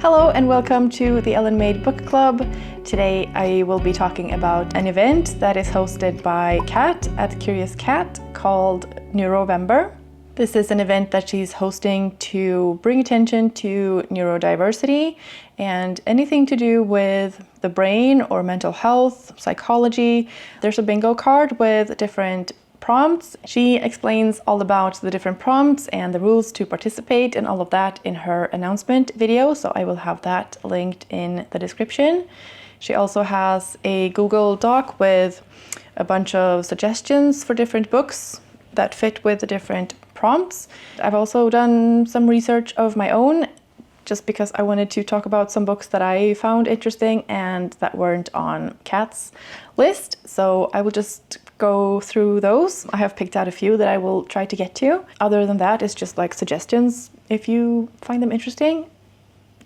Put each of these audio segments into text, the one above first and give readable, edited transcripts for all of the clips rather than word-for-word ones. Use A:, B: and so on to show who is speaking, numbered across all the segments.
A: Hello and welcome to the Ellen Made Book Club. Today I will be talking about an event that is hosted by Kat at Curious Cat called Neurovember. This is an event that she's hosting to bring attention to neurodiversity and anything to do with the brain or mental health, psychology. There's a bingo card with different prompts. She explains all about the different prompts and the rules to participate and all of that in her announcement video, so I will have that linked in the description. She also has a Google Doc with a bunch of suggestions for different books that fit with the different prompts. I've also done some research of my own just because I wanted to talk about some books that I found interesting and that weren't on Kat's list, so I will just go through those. I have picked out a few that I will try to get to. Other than that, it's just like suggestions if you find them interesting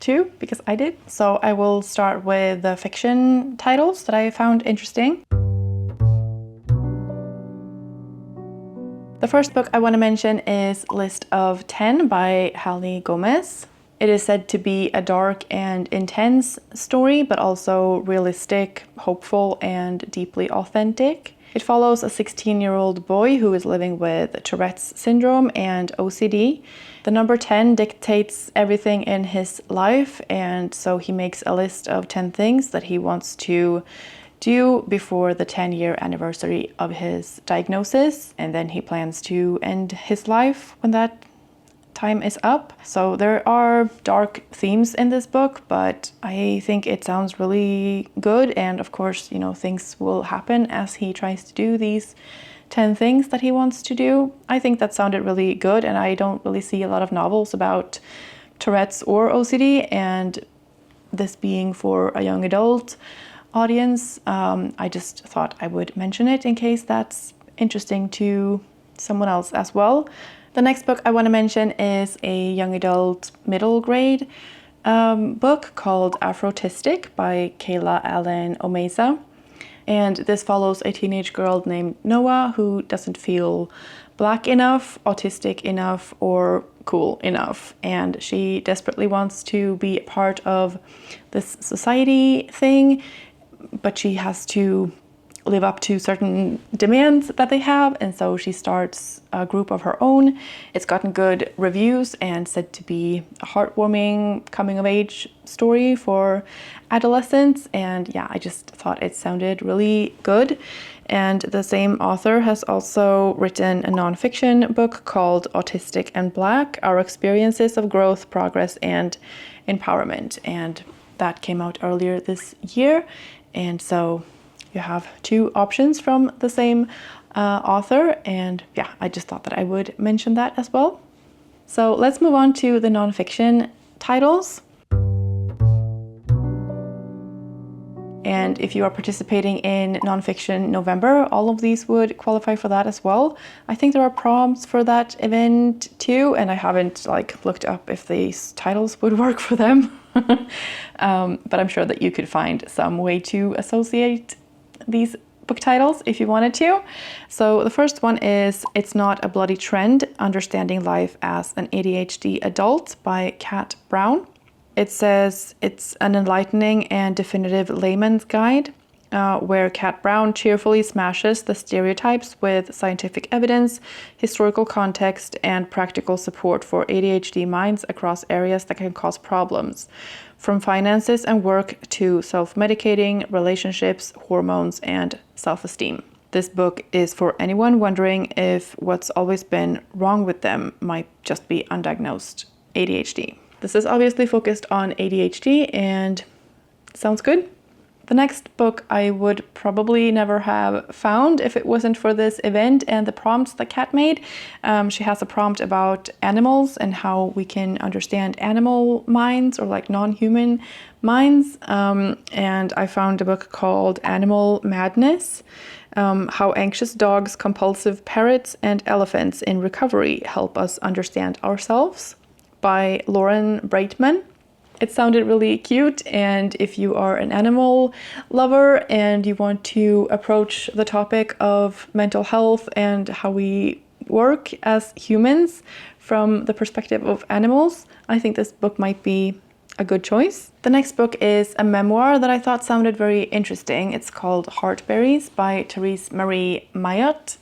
A: too, because I did. So I will start with the fiction titles that I found interesting. The first book I want to mention is List of 10 by Halli Gomez. It is said to be a dark and intense story, but also realistic, hopeful, and deeply authentic. It follows a 16-year-old boy who is living with Tourette's syndrome and OCD. The number 10 dictates everything in his life, and so he makes a list of 10 things that he wants to do before the 10-year anniversary of his diagnosis, and then he plans to end his life when that time is up. So there are dark themes in this book, but I think it sounds really good, and of course, you know, things will happen as he tries to do these 10 things that he wants to do. I think that sounded really good, and I don't really see a lot of novels about Tourette's or OCD, and this being for a young adult audience, I just thought I would mention it in case that's interesting to someone else as well. The next book I want to mention is a young adult middle grade book called Afrotistic by Kayla Allen Omeiza. And this follows a teenage girl named Noah who doesn't feel black enough, autistic enough, or cool enough. And she desperately wants to be a part of this society thing, but she has to live up to certain demands that they have, and so she starts a group of her own. It's gotten good reviews and said to be a heartwarming coming of age story for adolescents, and yeah, I just thought it sounded really good. And the same author has also written a nonfiction book called Autistic and Black: Our Experiences of Growth, Progress, and Empowerment, and that came out earlier this year. And so you have two options from the same author, and yeah, I just thought that I would mention that as well. So let's move on to the nonfiction titles. And if you are participating in Nonfiction November, all of these would qualify for that as well. I think there are prompts for that event too, and I haven't looked up if these titles would work for them. But I'm sure that you could find some way to associate these book titles if you wanted to. So the first one is It's Not a Bloody Trend: Understanding Life as an ADHD Adult by Kat Brown. It says it's an enlightening and definitive layman's guide where Kat Brown cheerfully smashes the stereotypes with scientific evidence, historical context, and practical support for ADHD minds across areas that can cause problems, from finances and work to self-medicating, relationships, hormones, and self-esteem. This book is for anyone wondering if what's always been wrong with them might just be undiagnosed ADHD. This is obviously focused on ADHD and sounds good. The next book I would probably never have found if it wasn't for this event and the prompts that Kat made. She has a prompt about animals and how we can understand animal minds or non-human minds. And I found a book called Animal Madness: How Anxious Dogs, Compulsive Parrots, and Elephants in Recovery Help Us Understand Ourselves by Laurel Braitman. It sounded really cute, and if you are an animal lover and you want to approach the topic of mental health and how we work as humans from the perspective of animals, I think this book might be a good choice. The next book is a memoir that I thought sounded very interesting. It's called Heartberries by Terese Marie Mailhot.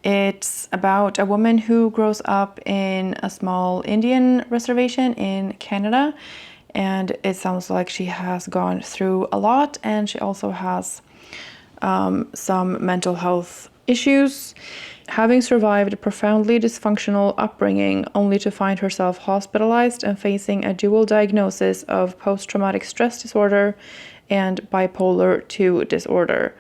A: It's about a woman who grows up in a small Indian reservation in Canada, and it sounds like she has gone through a lot, and she also has some mental health issues. Having survived a profoundly dysfunctional upbringing only to find herself hospitalized and facing a dual diagnosis of post-traumatic stress disorder and bipolar 2 disorder,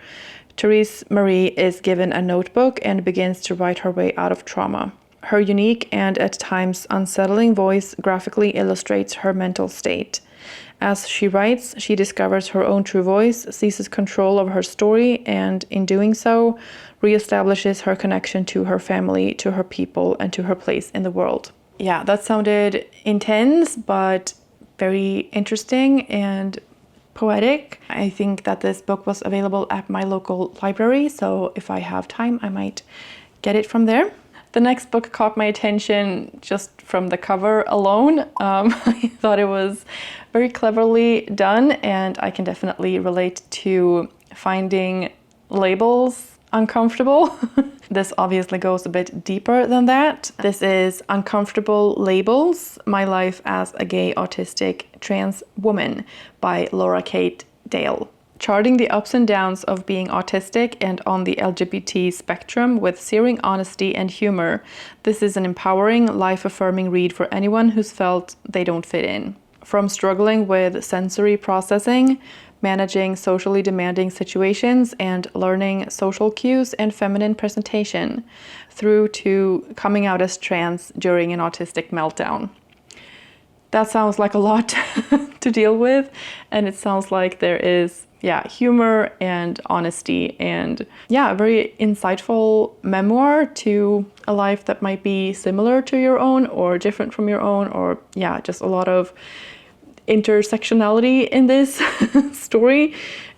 A: Terese Marie is given a notebook and begins to write her way out of trauma. Her unique and at times unsettling voice graphically illustrates her mental state. As she writes, she discovers her own true voice, seizes control of her story, and in doing so, reestablishes her connection to her family, to her people, and to her place in the world. Yeah, that sounded intense, but very interesting and poetic. I think that this book was available at my local library, so if I have time, I might get it from there. The next book caught my attention just from the cover alone. I thought it was very cleverly done, and I can definitely relate to finding labels uncomfortable. This obviously goes a bit deeper than that. This is Uncomfortable Labels: My Life as a Gay Autistic Trans Woman by Laura Kate Dale. Charting the ups and downs of being autistic and on the LGBT spectrum with searing honesty and humor, this is an empowering, life-affirming read for anyone who's felt they don't fit in. From struggling with sensory processing, managing socially demanding situations, and learning social cues and feminine presentation, through to coming out as trans during an autistic meltdown. That sounds like a lot to deal with, and it sounds like there is humor and honesty and a very insightful memoir to a life that might be similar to your own or different from your own, or just a lot of intersectionality in this story.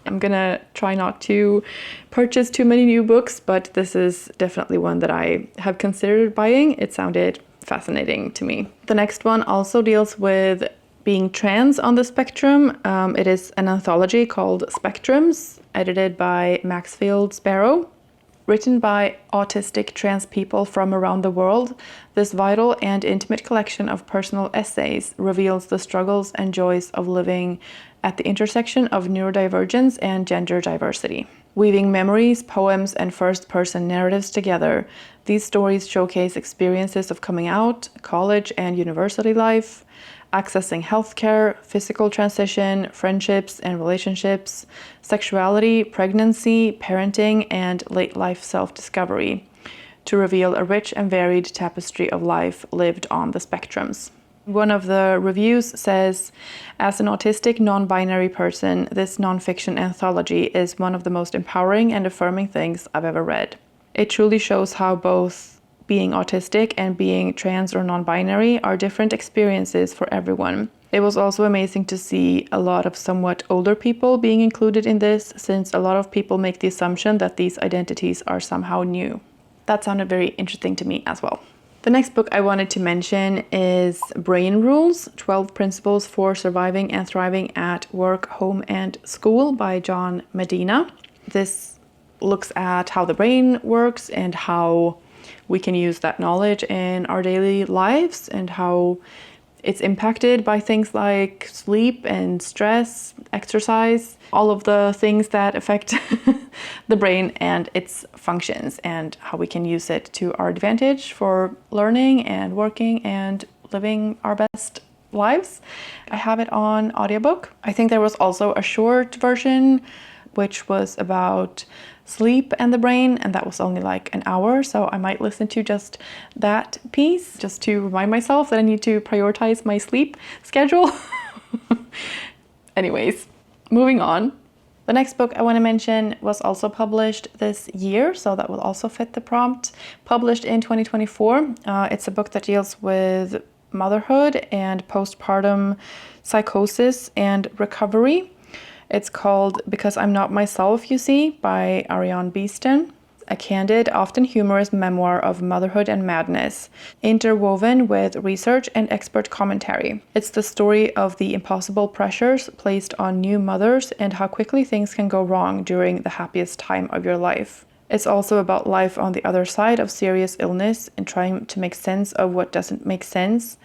A: I'm gonna try not to purchase too many new books, but this is definitely one that I have considered buying. It sounded fascinating to me. The next one also deals with being trans on the spectrum. It is an anthology called Spectrums, edited by Maxfield Sparrows. Written by autistic trans people from around the world, this vital and intimate collection of personal essays reveals the struggles and joys of living at the intersection of neurodivergence and gender diversity. Weaving memories, poems, and first-person narratives together, these stories showcase experiences of coming out, college and university life, accessing healthcare, physical transition, friendships and relationships, sexuality, pregnancy, parenting, and late life self-discovery, to reveal a rich and varied tapestry of life lived on the spectrums. One of the reviews says, as an autistic non-binary person, this nonfiction anthology is one of the most empowering and affirming things I've ever read. It truly shows how both being autistic and being trans or non-binary are different experiences for everyone. It was also amazing to see a lot of somewhat older people being included in this, since a lot of people make the assumption that these identities are somehow new. That sounded very interesting to me as well. The next book I wanted to mention is Brain Rules: 12 Principles for Surviving and Thriving at Work, Home, and School by John Medina. This looks at how the brain works and how we can use that knowledge in our daily lives and how it's impacted by things like sleep and stress, exercise, all of the things that affect the brain and its functions, and how we can use it to our advantage for learning and working and living our best lives. I have it on audiobook. I think there was also a short version which was about sleep and the brain, and that was only like an hour, so I might listen to just that piece just to remind myself that I need to prioritize my sleep schedule. Anyways, moving on. The next book I want to mention was also published this year, so that will also fit the prompt. Published in 2024. It's a book that deals with motherhood and postpartum psychosis and recovery. It's called Because I'm Not Myself, You See, by Ariane Beeston. a candid, often humorous memoir of motherhood and madness, interwoven with research and expert commentary. It's the story of the impossible pressures placed on new mothers and how quickly things can go wrong during the happiest time of your life. It's also about life on the other side of serious illness and trying to make sense of what doesn't make sense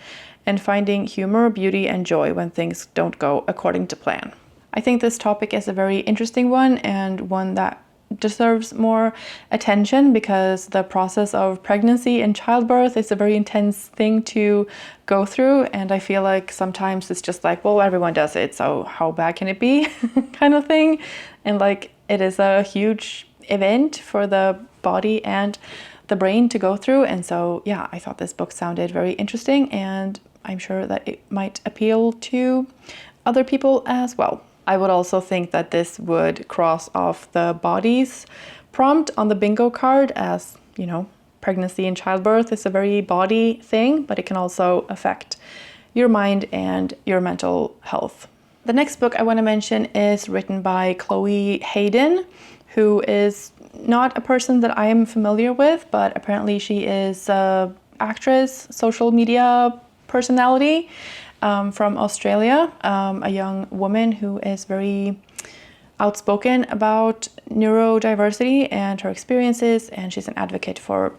A: and finding humor, beauty, and joy when things don't go according to plan. I think this topic is a very interesting one and one that deserves more attention because the process of pregnancy and childbirth is a very intense thing to go through, and I feel like sometimes it's just like, well, everyone does it, so how bad can it be kind of thing. And like, it is a huge event for the body and the brain to go through, and so yeah, I thought this book sounded very interesting and I'm sure that it might appeal to other people as well. I would also think that this would cross off the bodies prompt on the bingo card, as, you know, pregnancy and childbirth is a very body thing, but it can also affect your mind and your mental health. The next book I want to mention is written by Chloé Hayden, who is not a person that I am familiar with, but apparently she is an actress, social media personality. From Australia, a young woman who is very outspoken about neurodiversity and her experiences, and she's an advocate for,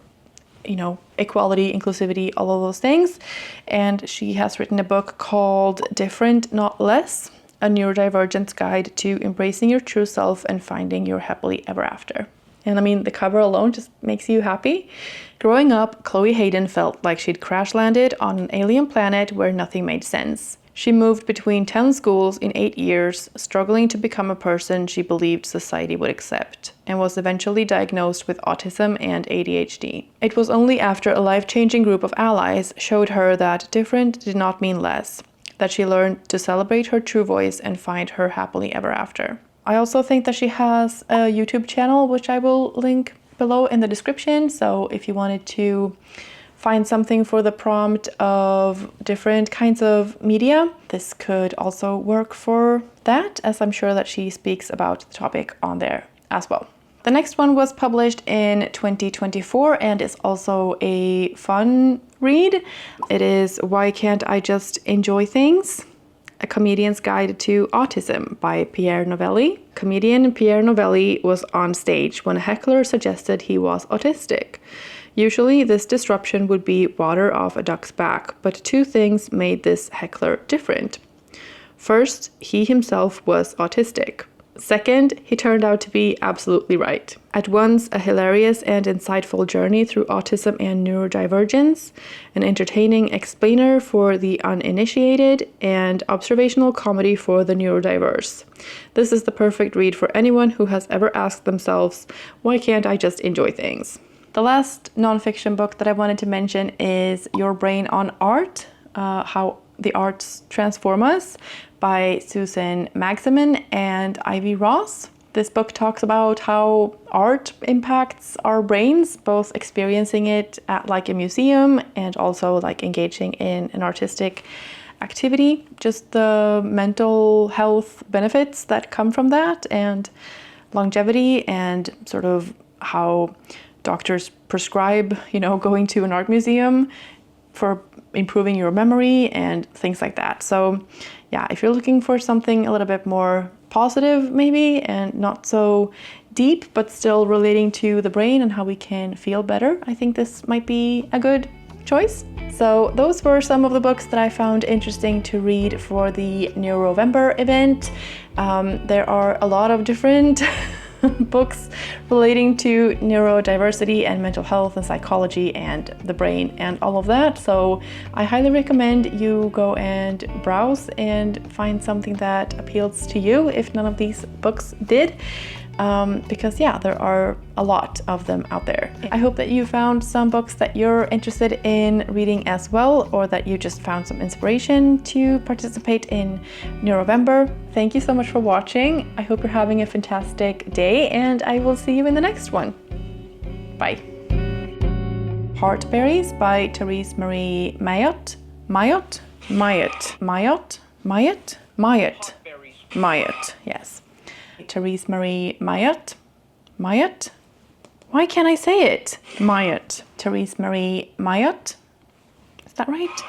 A: you know, equality, inclusivity, all of those things. And she has written a book called Different Not Less, a neurodivergence guide to embracing your true self and finding your happily ever after. And I mean, the cover alone just makes you happy. Growing up, Chloé Hayden felt like she'd crash landed on an alien planet where nothing made sense. She moved between 10 schools in 8 years, struggling to become a person she believed society would accept, and was eventually diagnosed with autism and ADHD. It was only after a life-changing group of allies showed her that different did not mean less, that she learned to celebrate her true voice and find her happily ever after. I also think that she has a YouTube channel, which I will link below in the description. So if you wanted to find something for the prompt of different kinds of media, this could also work for that, as I'm sure that she speaks about the topic on there as well. The next one was published in 2024 and is also a fun read. It is Why Can't I Just Enjoy Things? A Comedian's Guide to Autism by Pierre Novelli. Comedian Pierre Novelli was on stage when a heckler suggested he was autistic. Usually this disruption would be water off a duck's back, but two things made this heckler different. First, he himself was autistic. Second, he turned out to be absolutely right. At once a hilarious and insightful journey through autism and neurodivergence, an entertaining explainer for the uninitiated, and observational comedy for the neurodiverse. This is the perfect read for anyone who has ever asked themselves, why can't I just enjoy things? The last nonfiction book that I wanted to mention is Your Brain on Art, How the Arts Transform Us, by Susan Magsamen and Ivy Ross. This book talks about how art impacts our brains, both experiencing it at like a museum and also like engaging in an artistic activity, just the mental health benefits that come from that, and longevity, and sort of how doctors prescribe, you know, going to an art museum for improving your memory and things like that. So yeah, if you're looking for something a little bit more positive maybe, and not so deep, but still relating to the brain and how we can feel better, I think this might be a good choice. So those were some of the books that I found interesting to read for the Neurovember event. There are a lot of different books relating to neurodiversity and mental health and psychology and the brain and all of that. So I highly recommend you go and browse and find something that appeals to you if none of these books did. Because yeah, there are a lot of them out there. I hope that you found some books that you're interested in reading as well, or that you just found some inspiration to participate in Neurovember. Thank you so much for watching. I hope you're having a fantastic day, and I will see you in the next one. Bye. Heartberries by Terese Marie Mailhot. Mailhot, yes. Terese Marie Mailhot. Why can't I say it? Mailhot. Terese Marie Mailhot. Is that right?